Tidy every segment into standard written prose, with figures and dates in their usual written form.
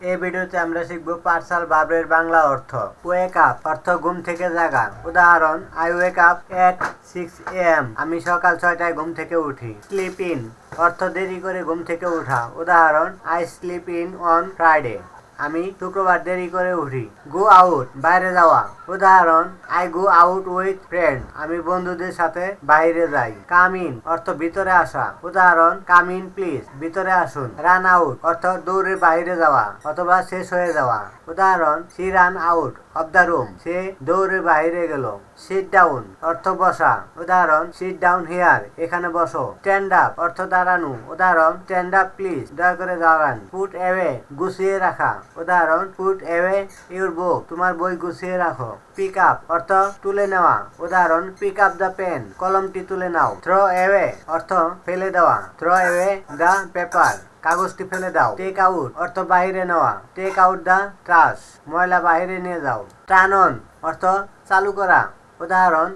এই ভিডিওতে আমরা শিখব পার্সাল ভার্বের বাংলা অর্থ। ওয়েক আপ অর্থ ঘুম থেকে জাগা। উদাহরণ, I wake up at 6 AM, আমি সকাল 6টায় ঘুম থেকে উঠি। স্লিপ ইন অর্থ দেরি করে ঘুম থেকে ওঠা। উদাহরণ, I sleep in on Friday, আমি শুক্রবার দেরি করে উঠি। গো আউট বাইরে যাওয়া। উদাহরণ, I go out with friend, আমি বন্ধুদের সাথে বাইরে যাই। কাম ইন অর্থ ভিতরে আসা। উদাহরণ, কাম ইন প্লিজ, ভিতরে আসুন। রান আউট অর্থ দৌড়ে বাইরে যাওয়া অথবা শেষ হয়ে যাওয়া। উদাহরণ, she ran out of the room, সে দৌড়ে বাইরে গেল। সিট ডাউন অর্থ বসা। উদাহরণ, সিট ডাউন হিয়ার, এখানে বসো। স্ট্যান্ড আপ অর্থ দাঁড়ানো। উদাহরণ, স্ট্যান্ড আপ প্লিজ, দয়া করে দাঁড়ান। পুট অ্যাওয়ে গুছিয়ে রাখা। উদাহরণ, পুট অ্যাওয়ে ইউর বুক, তোমার বই গুছিয়ে রাখো। পিক আপ অর্থ তুলে নেওয়া। উদাহরণ, পিক আপ দ্য পেন, কলমটি তুলে নাও। থ্রো অ্যাওয়ে অর্থ ফেলে দেওয়া। থ্রো অ্যাওয়ে দ্য পেপার, কাগজটি ফেলে দাও। টেক আউট অর্থ বাইরে নেওয়া। টেক আউট দ্য ট্রাশ, ময়লা বাইরে নিয়ে যাও। টার্ন অন অর্থ চালু করা। উদাহরণ,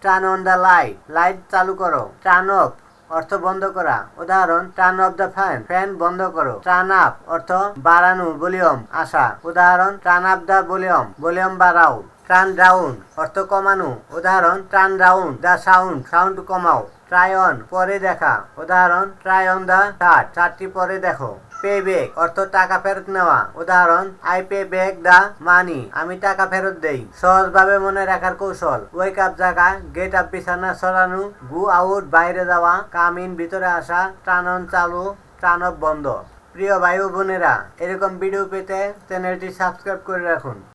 turn on the light, light চালু করো। টার্ন অফ অর্থ বন্ধ করা। উদাহরণ, turn off the fan, fan বন্ধ করো। টার্ন আপ অর্থ বাড়ানো, ভলিউম আসা। উদাহরণ, turn up the volume, volume বাড়াও। টার্ন ডাউন অর্থ কমানো। উদাহরণ, turn down the sound, sound কমাও। ট্রাই অন পরে দেখা। উদাহরণ, ট্রাই অন দ্য শার্ট, শার্টটি পরে দেখো। পে ব্যাক অর্থ টাকা ফেরত নেওয়া। উদাহরণ, I pay back the money, আমি টাকা ফেরত দেই। সহজভাবে মনে রাখার কৌশল: ওয়েক আপ জাগা, গেট আপ বিছানা সরানো, গো আউট বাইরে যাওয়া, কাম ইন ভিতরে আসা, টার্ন অন চালু, টার্ন অফ বন্ধ। প্রিয় ভাই ও বোনেরা, এরকম ভিডিও পেতে চ্যানেলটি সাবস্ক্রাইব করে রাখুন।